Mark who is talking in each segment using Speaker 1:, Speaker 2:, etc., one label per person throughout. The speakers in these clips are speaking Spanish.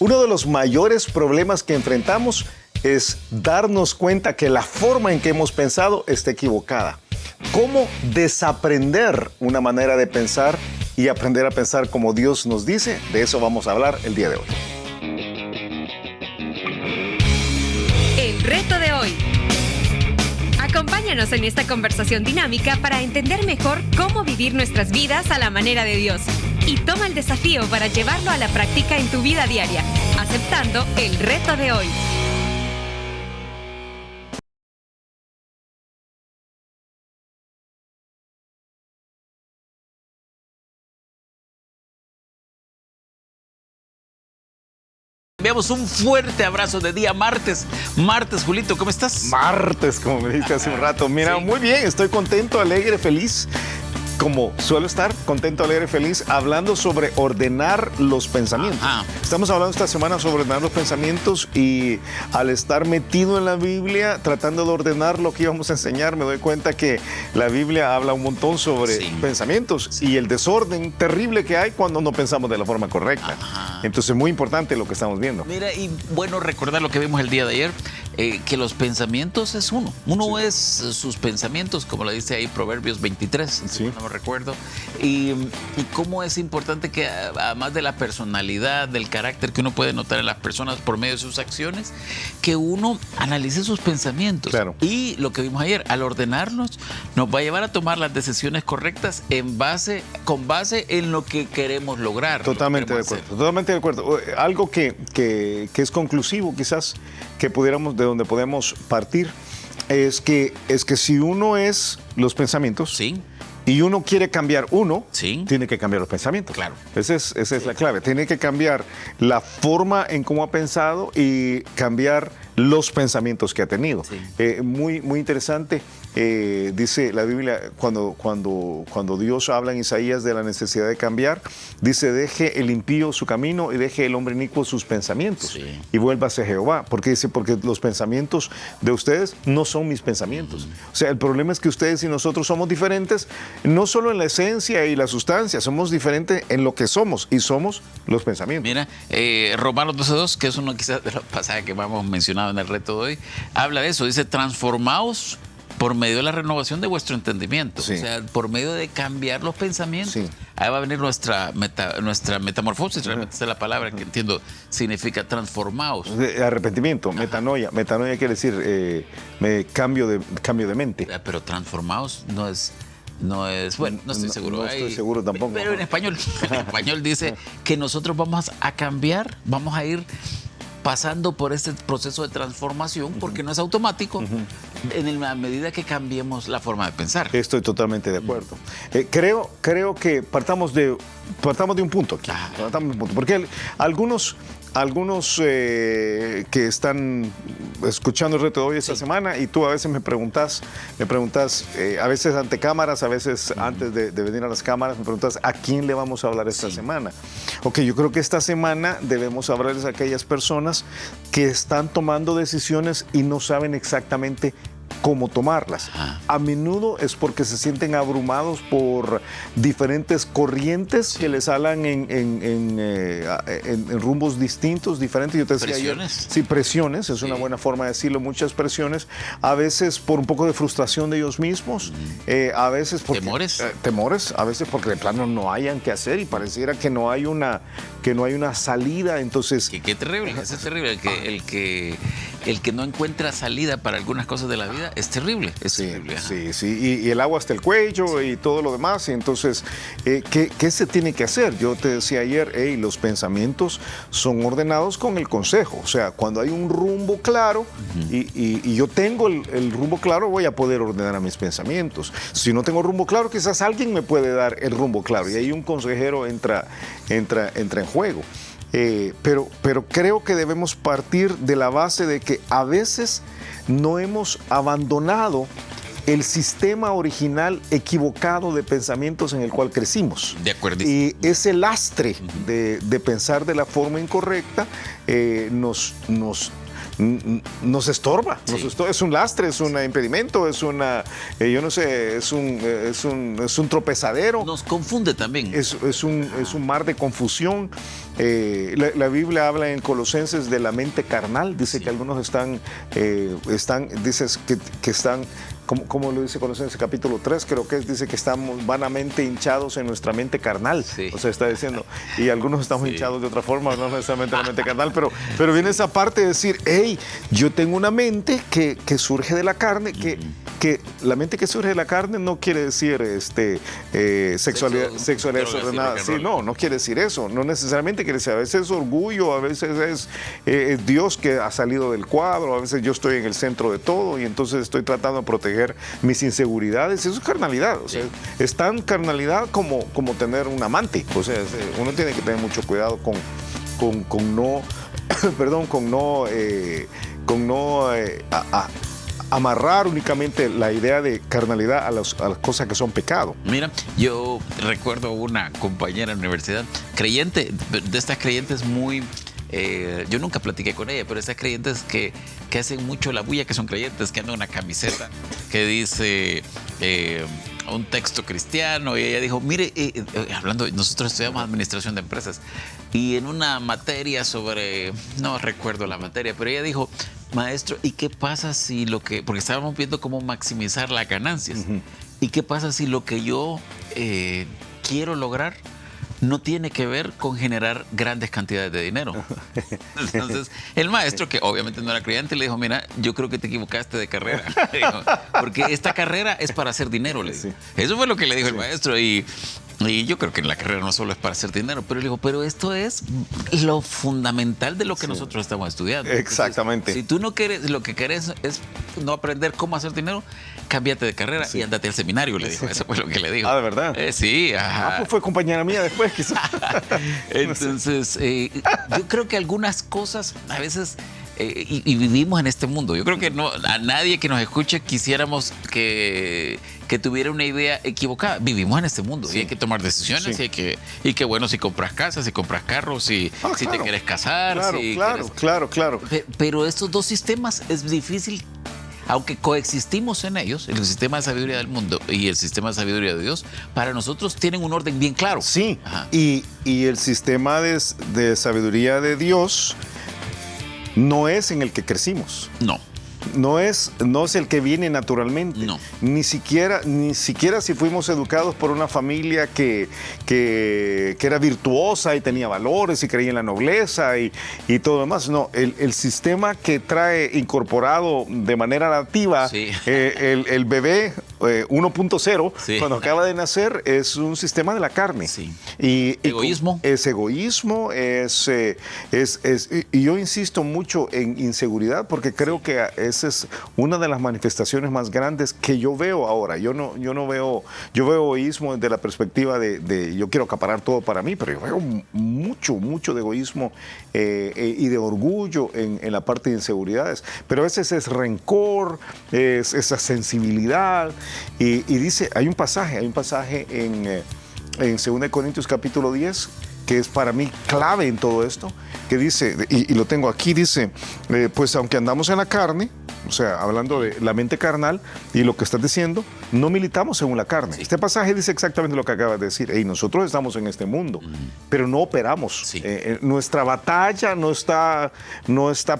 Speaker 1: Uno de los mayores problemas que enfrentamos es darnos cuenta que la forma en que hemos pensado está equivocada. ¿Cómo desaprender una manera de pensar y aprender a pensar como Dios nos dice? De eso vamos a hablar el día de hoy.
Speaker 2: El reto de hoy. Acompáñanos en esta conversación dinámica para entender mejor cómo vivir nuestras vidas a la manera de Dios. Y toma el desafío para llevarlo a la práctica en tu vida diaria, aceptando el reto de hoy.
Speaker 3: Enviamos un fuerte abrazo de día martes. Martes, Julito, ¿cómo estás?
Speaker 1: Martes, como me dijiste hace un rato. Mira,
Speaker 3: Sí.
Speaker 1: muy bien, estoy contento, alegre, feliz. Como suelo estar, contento, alegre, feliz, hablando sobre ordenar los pensamientos.
Speaker 3: Ajá.
Speaker 1: Estamos hablando esta semana sobre ordenar los pensamientos y al estar metido en la Biblia, tratando de ordenar lo que íbamos a enseñar, me doy cuenta que la Biblia habla un montón sobre pensamientos y el desorden terrible que hay cuando no pensamos de la forma correcta.
Speaker 3: Ajá.
Speaker 1: Entonces, muy importante lo que estamos viendo.
Speaker 3: Mira, y bueno, recordar lo que vimos el día de ayer, que los pensamientos es uno. Uno es sus pensamientos, como lo dice ahí Proverbios 23,
Speaker 1: Sí.
Speaker 3: no me recuerdo. Y cómo es importante que, además de la personalidad, del carácter que uno puede notar en las personas por medio de sus acciones, que uno analice sus pensamientos.
Speaker 1: Claro.
Speaker 3: Y lo que vimos ayer, al ordenarlos, nos va a llevar a tomar las decisiones correctas con base en lo que queremos lograr.
Speaker 1: Totalmente de acuerdo, totalmente de acuerdo. Algo que es conclusivo, quizás, que pudiéramos, de donde podemos partir, es que si uno es los pensamientos,
Speaker 3: Sí.
Speaker 1: y uno quiere cambiar uno,
Speaker 3: Sí.
Speaker 1: tiene que cambiar los pensamientos.
Speaker 3: Claro.
Speaker 1: Esa es la clave. Tiene que cambiar la forma en cómo ha pensado y cambiar los pensamientos que ha tenido.
Speaker 3: Sí.
Speaker 1: Muy interesante. Dice la Biblia, cuando Dios habla en Isaías de la necesidad de cambiar, dice, deje el impío su camino y deje el hombre inicuo sus pensamientos.
Speaker 3: Sí.
Speaker 1: Y vuélvase Jehová. Porque dice, porque los pensamientos de ustedes no son mis pensamientos. O sea, el problema es que ustedes y nosotros somos diferentes, no solo en la esencia y la sustancia, somos diferentes en lo que somos y somos los pensamientos.
Speaker 3: Mira, Romanos 12:2, que es uno quizás de los pasajes que hemos mencionado en el reto de hoy, habla de eso, dice, transformaos por medio de la renovación de vuestro entendimiento.
Speaker 1: Sí.
Speaker 3: O sea, por medio de cambiar los pensamientos.
Speaker 1: Sí.
Speaker 3: Ahí va a venir nuestra metamorfosis, realmente esa es la palabra que entiendo, significa transformaos.
Speaker 1: Arrepentimiento, metanoia. Metanoia quiere decir cambio de mente.
Speaker 3: Pero transformaos no es, bueno, no estoy seguro.
Speaker 1: No estoy seguro tampoco.
Speaker 3: Pero en español dice que nosotros vamos a cambiar, vamos a ir pasando por este proceso de transformación, porque no es automático, en la medida que cambiemos la forma de pensar.
Speaker 1: Estoy totalmente de acuerdo. Creo que partamos de un punto aquí. Partamos de un punto, porque algunos que están escuchando el reto de hoy esta semana, y tú a veces me preguntas, a veces ante cámaras, a veces antes de venir a las cámaras, me preguntas a quién le vamos a hablar esta semana. Ok, yo creo que esta semana debemos hablarles a aquellas personas que están tomando decisiones y no saben exactamente cómo tomarlas.
Speaker 3: Ajá.
Speaker 1: A menudo es porque se sienten abrumados por diferentes corrientes que les hablan en rumbos distintos, diferentes. Yo te decía ayer,
Speaker 3: ¿Presiones?
Speaker 1: sí, presiones, es una buena forma de decirlo, muchas presiones, a veces por un poco de frustración de ellos mismos, a veces porque, temores, a veces porque de plano no hayan que hacer y pareciera que no hay una salida, entonces...
Speaker 3: Qué terrible, eso es terrible, el que no encuentra salida para algunas cosas de la vida es terrible, terrible.
Speaker 1: Sí, y el agua hasta el cuello y todo lo demás, y entonces, ¿qué se tiene que hacer? Yo te decía ayer, los pensamientos son ordenados con el consejo, o sea, cuando hay un rumbo claro y yo tengo el rumbo claro, voy a poder ordenar a mis pensamientos. Si no tengo rumbo claro, quizás alguien me puede dar el rumbo claro, y ahí un consejero entra en juego. Pero creo que debemos partir de la base de que a veces no hemos abandonado el sistema original equivocado de pensamientos en el cual crecimos.
Speaker 3: De acuerdo.
Speaker 1: Y ese lastre de pensar de la forma incorrecta nos nos estorba.
Speaker 3: Sí.
Speaker 1: Es un lastre, es un impedimento, es una, yo no sé, es un tropezadero.
Speaker 3: Nos confunde también.
Speaker 1: Es un mar de confusión. La Biblia habla en Colosenses de la mente carnal. Dice
Speaker 3: Sí.
Speaker 1: que algunos dices que están, como lo dice Colosenses capítulo 3, creo que dice que estamos vanamente hinchados en nuestra mente carnal.
Speaker 3: Sí.
Speaker 1: O sea, está diciendo, y algunos estamos
Speaker 3: Sí.
Speaker 1: hinchados de otra forma, no necesariamente la mente carnal, pero viene esa parte de decir, hey, yo tengo una mente que surge de la carne, que la mente que surge de la carne no quiere decir sexualidad desordenada. Sí, no quiere decir eso. No necesariamente quiere decir. A veces es orgullo, a veces es Dios que ha salido del cuadro, a veces yo estoy en el centro de todo y entonces estoy tratando de proteger mis inseguridades. Eso es carnalidad. O sea, es tan carnalidad como tener un amante. O sea, uno tiene que tener mucho cuidado con no, perdón, con no amarrar únicamente la idea de carnalidad a las cosas que son pecado.
Speaker 3: Mira, yo recuerdo una compañera en la universidad, creyente, de estas creyentes muy... yo nunca platiqué con ella, pero estas creyentes que hacen mucho la bulla, que son creyentes, que andan una camiseta que dice un texto cristiano, y ella dijo, mire, hablando, nosotros estudiamos administración de empresas, y en una materia sobre, no recuerdo la materia, pero ella dijo, maestro, ¿y qué pasa si porque estábamos viendo cómo maximizar las ganancias, ¿y qué pasa si lo que yo quiero lograr no tiene que ver con generar grandes cantidades de dinero? Entonces, el maestro, que obviamente no era creyente, le dijo, mira, yo creo que te equivocaste de carrera. Dijo, porque esta carrera es para hacer dinero, le dijo.
Speaker 1: Sí.
Speaker 3: Eso fue lo que le dijo el maestro. Y yo creo que en la carrera no solo es para hacer dinero, pero le dijo, pero esto es lo fundamental de lo que nosotros estamos estudiando.
Speaker 1: Exactamente.
Speaker 3: Entonces, si tú no quieres, lo que querés es no aprender cómo hacer dinero, cámbiate de carrera y ándate al seminario, le dijo. Eso fue lo que le dijo.
Speaker 1: Ah, ¿de verdad?
Speaker 3: Sí, ajá.
Speaker 1: Pues fue compañera mía después, quizás.
Speaker 3: Entonces, yo creo que algunas cosas a veces, y vivimos en este mundo, yo creo que a nadie que nos escuche quisiéramos que tuviera una idea equivocada. Vivimos en este mundo y hay que tomar decisiones,
Speaker 1: Sí.
Speaker 3: y que bueno, si compras casas, si compras carros, si te
Speaker 1: claro.
Speaker 3: quieres casar.
Speaker 1: Claro.
Speaker 3: Pero estos dos sistemas es difícil. Aunque coexistimos en ellos, el sistema de sabiduría del mundo y el sistema de sabiduría de Dios, para nosotros tienen un orden bien claro.
Speaker 1: Sí,
Speaker 3: Ajá.
Speaker 1: y el sistema de sabiduría de Dios no es en el que crecimos. No es el que viene naturalmente.
Speaker 3: No.
Speaker 1: Ni siquiera si fuimos educados por una familia que era virtuosa y tenía valores y creía en la nobleza y todo lo demás. No, el sistema que trae incorporado de manera nativa
Speaker 3: Sí.
Speaker 1: el bebé 1.0,
Speaker 3: Sí.
Speaker 1: cuando acaba de nacer, es un sistema de la carne.
Speaker 3: Sí.
Speaker 1: Egoísmo. Es egoísmo, y yo insisto mucho en inseguridad porque creo que esa es una de las manifestaciones más grandes que yo veo ahora. Yo veo egoísmo desde la perspectiva de yo quiero acaparar todo para mí, pero yo veo mucho de egoísmo y de orgullo en la parte de inseguridades. Pero a veces es rencor, es esa sensibilidad. Y dice, hay un pasaje en 2 Corintios capítulo 10, que es para mí clave en todo esto, que dice, y lo tengo aquí, dice, pues aunque andamos en la carne, o sea, hablando de la mente carnal y lo que estás diciendo, no militamos según la carne.
Speaker 3: Sí.
Speaker 1: Este pasaje dice exactamente lo que acabas de decir. Nosotros estamos en este mundo, pero no operamos.
Speaker 3: Sí.
Speaker 1: Nuestra batalla no está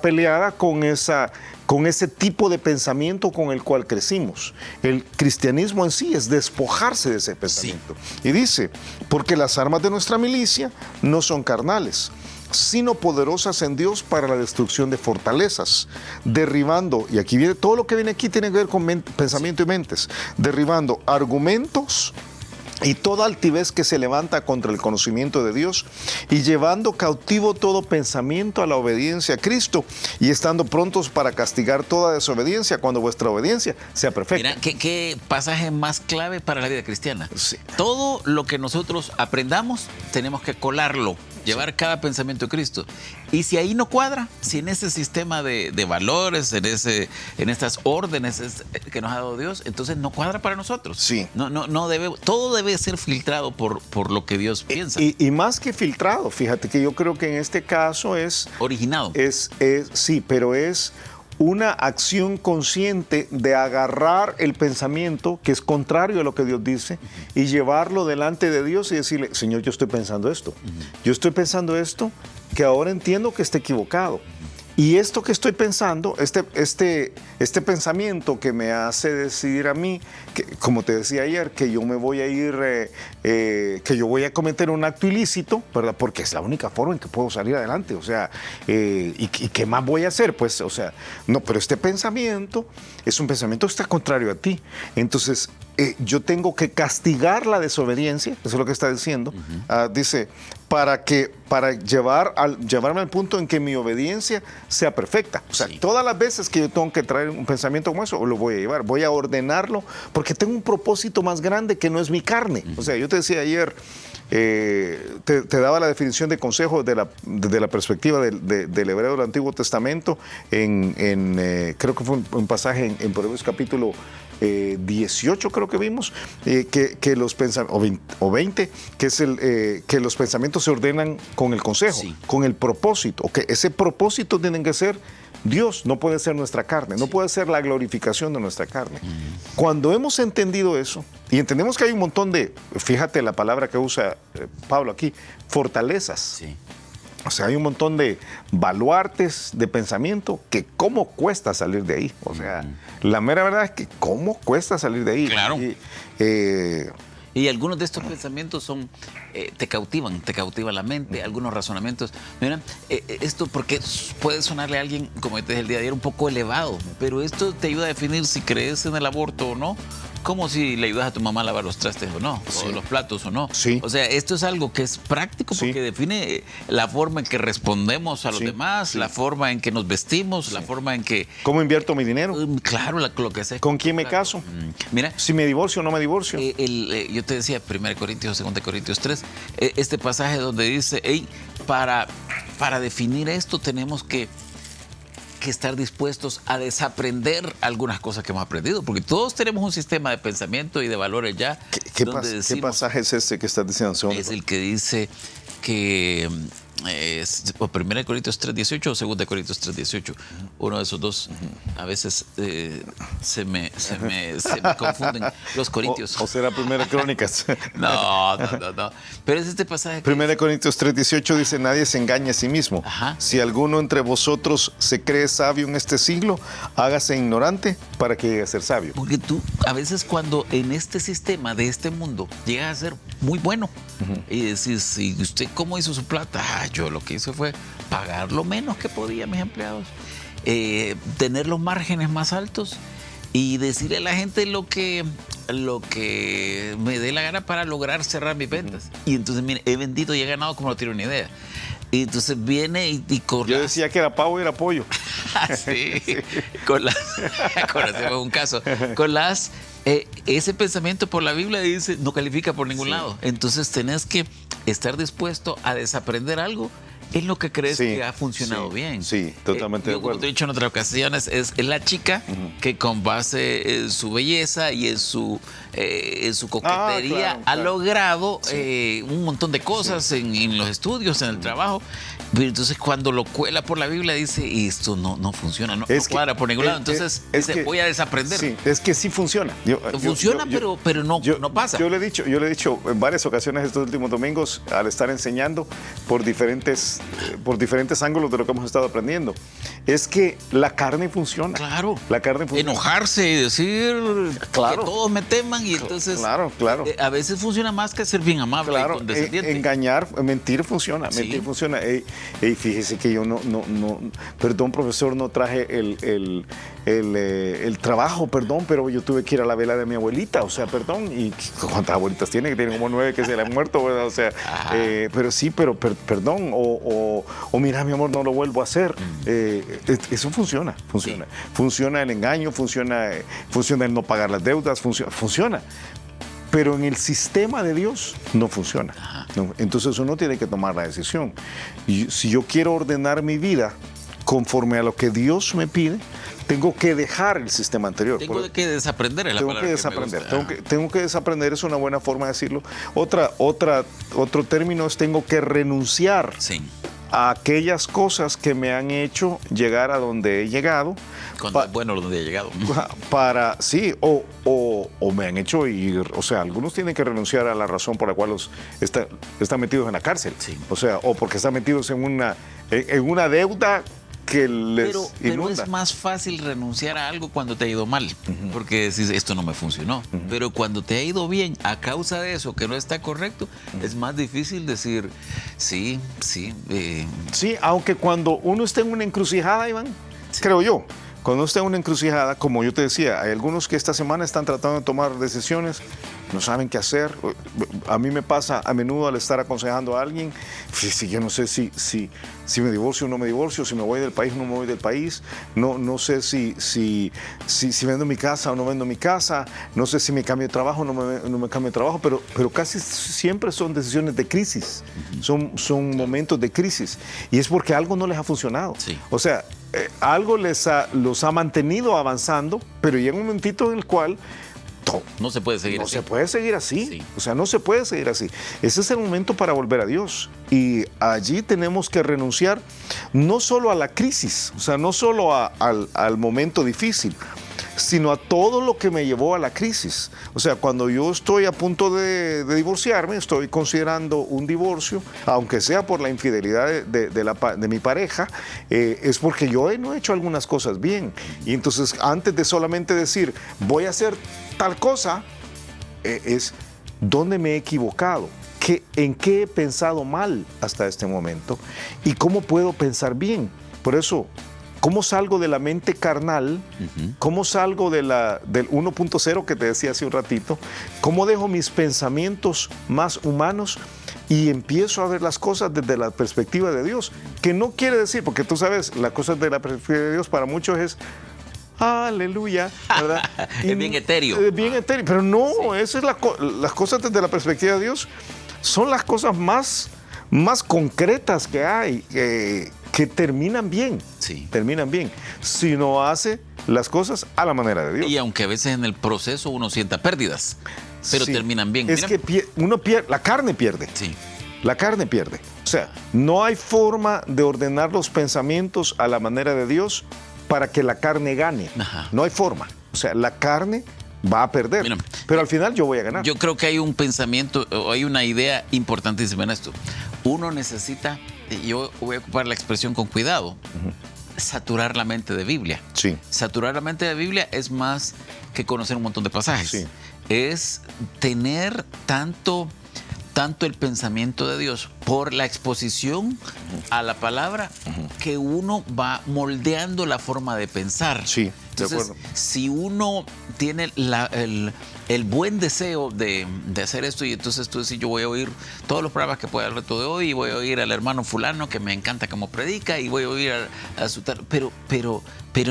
Speaker 1: peleada con ese tipo de pensamiento con el cual crecimos. El cristianismo en sí es despojarse de ese pensamiento. Y dice, porque las armas de nuestra milicia no son carnales, sino poderosas en Dios para la destrucción de fortalezas, derribando, y aquí viene, todo lo que viene aquí tiene que ver con pensamiento y mentes, derribando argumentos y toda altivez que se levanta contra el conocimiento de Dios, y llevando cautivo todo pensamiento a la obediencia a Cristo, y estando prontos para castigar toda desobediencia cuando vuestra obediencia sea perfecta.
Speaker 3: Mira, ¿qué pasaje más clave para la vida cristiana?
Speaker 1: Sí.
Speaker 3: Todo lo que nosotros aprendamos tenemos que colarlo llevar cada pensamiento de Cristo. Y si ahí no cuadra, si en ese sistema de valores, en estas órdenes que nos ha dado Dios, entonces no cuadra para nosotros.
Speaker 1: Sí.
Speaker 3: No debe, todo debe ser filtrado por lo que Dios piensa.
Speaker 1: Y más que filtrado, fíjate que yo creo que en este caso es...
Speaker 3: Originado.
Speaker 1: Sí, pero es una acción consciente de agarrar el pensamiento que es contrario a lo que Dios dice y llevarlo delante de Dios y decirle, Señor, yo estoy pensando esto. Yo estoy pensando esto que ahora entiendo que está equivocado. Y esto que estoy pensando, este pensamiento que me hace decidir a mí, que, como te decía ayer, que yo me voy a ir, que yo voy a cometer un acto ilícito, ¿verdad? Porque es la única forma en que puedo salir adelante, o sea, ¿y qué más voy a hacer? Pues, o sea, no, pero este pensamiento es un pensamiento que está contrario a ti. Entonces, yo tengo que castigar la desobediencia, eso es lo que está diciendo. Dice, para llevarme al punto en que mi obediencia sea perfecta. O sea, todas las veces que yo tengo que traer un pensamiento como eso, lo voy a llevar, voy a ordenarlo, porque tengo un propósito más grande que no es mi carne. O sea, yo te decía ayer, te daba la definición de consejo desde la perspectiva del hebreo del Antiguo Testamento, creo que fue un pasaje en Proverbios capítulo 18 creo que vimos, que los pensamientos, o 20, que es que los pensamientos se ordenan con el consejo, con el propósito, que ese propósito tienen que ser Dios, no puede ser nuestra carne, no puede ser la glorificación de nuestra carne. Cuando hemos entendido eso, y entendemos que hay un montón de, fíjate la palabra que usa Pablo aquí, fortalezas.
Speaker 3: Sí.
Speaker 1: O sea, hay un montón de baluartes de pensamiento que cómo cuesta salir de ahí. O sea, la mera verdad es que cómo cuesta salir de ahí.
Speaker 3: Claro. Y algunos de estos pensamientos te cautivan la mente, algunos razonamientos. Mira, esto porque puede sonarle a alguien, como te dije el día de ayer, un poco elevado, pero esto te ayuda a definir si crees en el aborto o no, como si le ayudas a tu mamá a lavar los trastes o no, o los platos o no.
Speaker 1: Sí.
Speaker 3: O sea, esto es algo que es práctico porque define la forma en que respondemos a los demás, la forma en que nos vestimos, la forma en que...
Speaker 1: ¿Cómo invierto mi dinero?
Speaker 3: Claro, lo que sé.
Speaker 1: ¿Con quién me caso?
Speaker 3: Mira,
Speaker 1: si me divorcio o no me divorcio.
Speaker 3: Yo te decía, 1 Corintios, 2 Corintios 3, este pasaje donde dice, para definir esto tenemos que estar dispuestos a desaprender algunas cosas que hemos aprendido, porque todos tenemos un sistema de pensamiento y de valores ya.
Speaker 1: ¿Qué pasaje es este que estás diciendo?
Speaker 3: Es el que dice que... o 1 Corintios 3:18 o 2 Corintios 3:18, uno de esos dos. A veces se me confunden los corintios.
Speaker 1: O será 1 Crónicas.
Speaker 3: No. Pero es este pasaje.
Speaker 1: 1 Corintios 3:18 dice, nadie se engaña a sí mismo.
Speaker 3: Ajá.
Speaker 1: Si alguno entre vosotros se cree sabio en este siglo, hágase ignorante para que llegue a ser sabio.
Speaker 3: Porque tú, a veces cuando en este sistema de este mundo llegas a ser muy bueno y decís, ¿y usted cómo hizo su plata? Yo lo que hice fue pagar lo menos que podía a mis empleados, tener los márgenes más altos y decirle a la gente lo que me dé la gana para lograr cerrar mis ventas. Y entonces, mire, he vendido y he ganado como no tiene una idea. Y entonces viene y con
Speaker 1: Yo decía que era pavo y era pollo.
Speaker 3: Sí. Conocemos un caso. Ese pensamiento por la Biblia dice, no califica por ningún lado. Entonces tenés que estar dispuesto a desaprender algo en lo que crees que ha funcionado bien.
Speaker 1: Sí, totalmente de acuerdo.
Speaker 3: Como te he dicho en otras ocasiones, es la chica que con base en su belleza y en su coquetería ha logrado un montón de cosas en los estudios, en el trabajo. Pero entonces cuando lo cuela por la Biblia dice, esto no funciona, no cuadra por ningún lado. Entonces dice, voy a desaprender.
Speaker 1: Sí, es que sí funciona.
Speaker 3: Funciona, pero no pasa.
Speaker 1: Yo le he dicho en varias ocasiones estos últimos domingos, al estar enseñando por diferentes ángulos de lo que hemos estado aprendiendo, es que la carne funciona.
Speaker 3: Claro.
Speaker 1: La carne funciona.
Speaker 3: Enojarse y decir que todos me teman y entonces...
Speaker 1: Claro.
Speaker 3: A veces funciona más que ser bien amable y condescendiente.
Speaker 1: Engañar, mentir funciona. Mentir funciona. Fíjese que yo perdón, profesor, no traje el trabajo, perdón, pero yo tuve que ir a la vela de mi abuelita, o sea, perdón. ¿Y cuántas abuelitas tiene? Que tienen como 9 que se le han muerto, ¿verdad? O sea, pero sí, perdón, o mira, mi amor, no lo vuelvo a hacer. Eso funciona.
Speaker 3: Sí.
Speaker 1: Funciona el engaño, funciona el no pagar las deudas, funciona. pero en el sistema de Dios no funciona. ¿No? Entonces uno tiene que tomar la decisión. Y si yo quiero ordenar mi vida conforme a lo que Dios me pide, tengo que dejar el sistema anterior.
Speaker 3: Tengo que desaprender, es la
Speaker 1: Tengo
Speaker 3: palabra
Speaker 1: que
Speaker 3: que me
Speaker 1: desaprender.
Speaker 3: gusta.
Speaker 1: Tengo que desaprender, es una buena forma de decirlo. Otro término es tengo que renunciar
Speaker 3: Sí.
Speaker 1: a aquellas cosas que me han hecho llegar a donde he llegado.
Speaker 3: Cuando es bueno donde he llegado.
Speaker 1: Sí, o me han hecho ir, o sea, algunos tienen que renunciar a la razón por la cual están metidos en la cárcel.
Speaker 3: Sí.
Speaker 1: O sea, o porque están metidos en una deuda que les
Speaker 3: Pero
Speaker 1: inunda.
Speaker 3: es más fácil renunciar a algo cuando te ha ido mal, porque decís, esto no me funcionó. Pero cuando te ha ido bien a causa de eso que no está correcto, es más difícil decir, sí.
Speaker 1: Sí, aunque cuando uno está en una encrucijada, Iván, creo yo, cuando uno está en una encrucijada, como yo te decía, hay algunos que esta semana están tratando de tomar decisiones, no saben qué hacer. A mí me pasa a menudo al estar aconsejando a alguien, si yo no sé si me divorcio o no me divorcio, si me voy del país o no me voy del país, no sé si vendo mi casa o no vendo mi casa, no sé si me cambio de trabajo o no me cambio de trabajo, pero casi siempre son decisiones de crisis, son momentos de crisis, y es porque algo no les ha funcionado.
Speaker 3: Sí.
Speaker 1: O sea, algo los ha mantenido avanzando, pero llega un momentito en el cual
Speaker 3: No se puede seguir
Speaker 1: no
Speaker 3: así.
Speaker 1: se puede seguir así.
Speaker 3: Sí.
Speaker 1: O sea, no se puede seguir así. Ese es el momento para volver a Dios. Y allí tenemos que renunciar no solo a la crisis, o sea, no solo al momento difícil, sino a todo lo que me llevó a la crisis. O sea, cuando yo estoy a punto de divorciarme, estoy considerando un divorcio, aunque sea por la infidelidad de mi pareja, es porque yo no he hecho algunas cosas bien. Y entonces, antes de solamente decir, voy a hacer tal cosa, es dónde me he equivocado, en qué he pensado mal hasta este momento y cómo puedo pensar bien. Por eso, ¿cómo salgo de la mente carnal? ¿Cómo salgo del 1.0 que te decía hace un ratito? ¿Cómo dejo mis pensamientos más humanos y empiezo a ver las cosas desde la perspectiva de Dios? Que no quiere decir, porque tú sabes, las cosas de la perspectiva de Dios para muchos es aleluya, ¿verdad?
Speaker 3: Es bien etéreo.
Speaker 1: Es bien etéreo, pero no, esa es las cosas desde la perspectiva de Dios son las cosas más concretas que hay, que terminan bien.
Speaker 3: Sí.
Speaker 1: Terminan bien. Si no hace las cosas a la manera de Dios.
Speaker 3: Y aunque a veces en el proceso uno sienta pérdidas, pero
Speaker 1: Sí.
Speaker 3: terminan bien.
Speaker 1: Es
Speaker 3: Mira.
Speaker 1: que uno pierde, la carne pierde.
Speaker 3: Sí.
Speaker 1: La carne pierde. O sea, no hay forma de ordenar los pensamientos a la manera de Dios para que la carne gane.
Speaker 3: Ajá.
Speaker 1: No hay forma. O sea, la carne va a perder.
Speaker 3: Mira,
Speaker 1: pero al final yo voy a ganar.
Speaker 3: Yo creo que hay un pensamiento, o hay una idea importantísima en esto. Uno necesita, yo voy a ocupar la expresión con cuidado, saturar la mente de Biblia.
Speaker 1: Sí.
Speaker 3: Saturar la mente de Biblia es más que conocer un montón de pasajes.
Speaker 1: Sí.
Speaker 3: Es tener tanto el pensamiento de Dios por la exposición a la palabra que uno va moldeando la forma de pensar.
Speaker 1: Sí, de
Speaker 3: Entonces,
Speaker 1: acuerdo.
Speaker 3: si uno tiene el buen deseo de hacer esto y entonces tú decís, yo voy a oír todos los programas que pueda el resto de hoy y voy a oír al hermano fulano que me encanta cómo predica y voy a oír a su tal, pero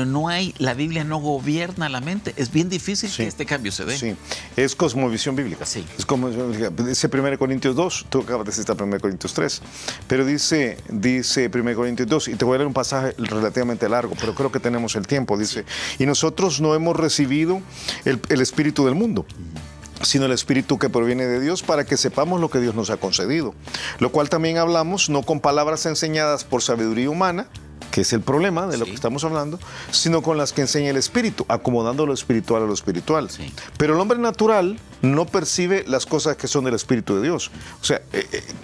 Speaker 3: no hay, la Biblia no gobierna la mente. Es bien difícil
Speaker 1: Sí.
Speaker 3: que este cambio se dé.
Speaker 1: Sí, es cosmovisión bíblica.
Speaker 3: Sí.
Speaker 1: Es cosmovisión bíblica. Dice 1 Corintios 2, tú acabas de citar 1 Corintios 3, pero dice 1 Corintios 2, y te voy a leer un pasaje relativamente largo, pero creo que tenemos el tiempo. Dice, y nosotros no hemos recibido el espíritu del mundo, sino el Espíritu que proviene de Dios, para que sepamos lo que Dios nos ha concedido. Lo cual también hablamos, no con palabras enseñadas por sabiduría humana, que es el problema de lo
Speaker 3: Sí.
Speaker 1: que estamos hablando, sino con las que enseña el Espíritu, acomodando lo espiritual a lo espiritual.
Speaker 3: Sí.
Speaker 1: Pero el hombre natural no percibe las cosas que son del Espíritu de Dios. O sea,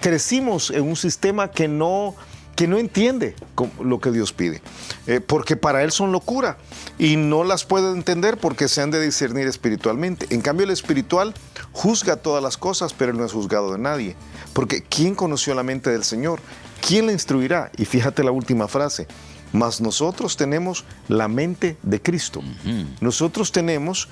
Speaker 1: crecimos en un sistema que no entiende lo que Dios pide, porque para él son locura y no las puede entender porque se han de discernir espiritualmente. En cambio, el espiritual juzga todas las cosas, pero él no es juzgado de nadie, porque ¿quién conoció la mente del Señor? ¿Quién le instruirá? Y fíjate la última frase, mas nosotros tenemos la mente de Cristo. Nosotros tenemos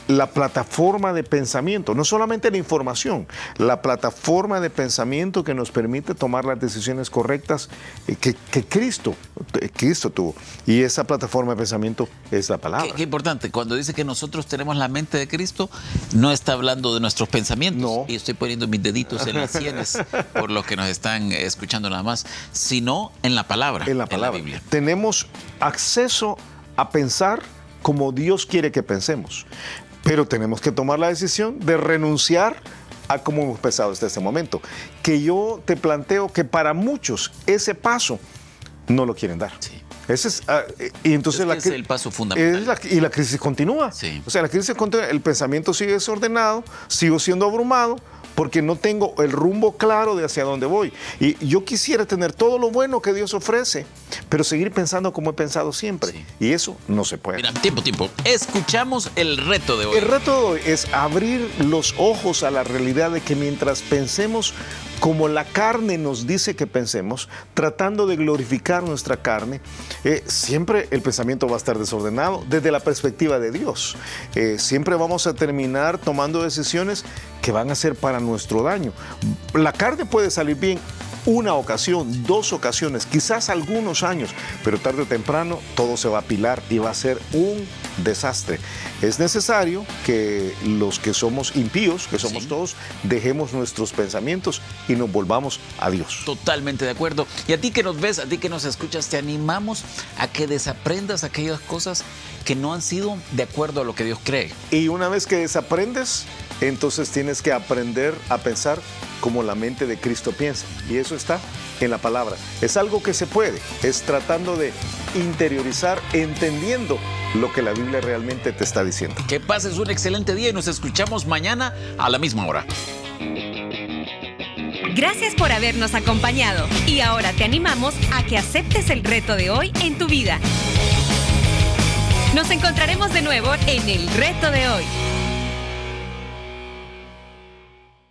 Speaker 1: la plataforma de pensamiento, no solamente la información, la plataforma de pensamiento que nos permite tomar las decisiones correctas que Cristo tuvo. Y esa plataforma de pensamiento es la palabra.
Speaker 3: Qué importante, cuando dice que nosotros tenemos la mente de Cristo, no está hablando de nuestros pensamientos.
Speaker 1: No.
Speaker 3: Y estoy poniendo mis deditos en las sienes por los que nos están escuchando nada más, sino en la palabra,
Speaker 1: En la palabra.
Speaker 3: Biblia.
Speaker 1: Tenemos acceso a pensar como Dios quiere que pensemos, pero tenemos que tomar la decisión de renunciar a cómo hemos pensado hasta este momento. Que yo te planteo que para muchos ese paso no lo quieren dar.
Speaker 3: Sí.
Speaker 1: Ese es, y entonces
Speaker 3: Es el paso fundamental.
Speaker 1: y la crisis continúa.
Speaker 3: Sí.
Speaker 1: O sea, la crisis continúa, el pensamiento sigue desordenado, sigo siendo abrumado porque no tengo el rumbo claro de hacia dónde voy. Y yo quisiera tener todo lo bueno que Dios ofrece, pero seguir pensando como he pensado siempre.
Speaker 3: Sí.
Speaker 1: Y eso no se puede.
Speaker 3: Mira, tiempo. Escuchamos el reto de hoy.
Speaker 1: El reto de hoy es abrir los ojos a la realidad de que mientras pensemos como la carne nos dice que pensemos, tratando de glorificar nuestra carne, siempre el pensamiento va a estar desordenado desde la perspectiva de Dios. Siempre vamos a terminar tomando decisiones que van a ser para nuestro daño. La carne puede salir bien una ocasión, 2 ocasiones, quizás algunos años, pero tarde o temprano todo se va a apilar y va a ser un desastre. Es necesario que los que somos impíos, que somos todos, dejemos nuestros pensamientos y nos volvamos a Dios.
Speaker 3: Totalmente de acuerdo. Y a ti que nos ves, a ti que nos escuchas, te animamos a que desaprendas aquellas cosas que no han sido de acuerdo a lo que Dios cree.
Speaker 1: Y una vez que desaprendes, entonces tienes que aprender a pensar como la mente de Cristo piensa. Y eso está en la palabra. Es algo que se puede. Es tratando de interiorizar, entendiendo lo que la Biblia realmente te está diciendo.
Speaker 3: Que pases un excelente día y nos escuchamos mañana a la misma hora.
Speaker 2: Gracias por habernos acompañado y ahora te animamos a que aceptes el reto de hoy en tu vida. Nos encontraremos de nuevo en el reto de hoy.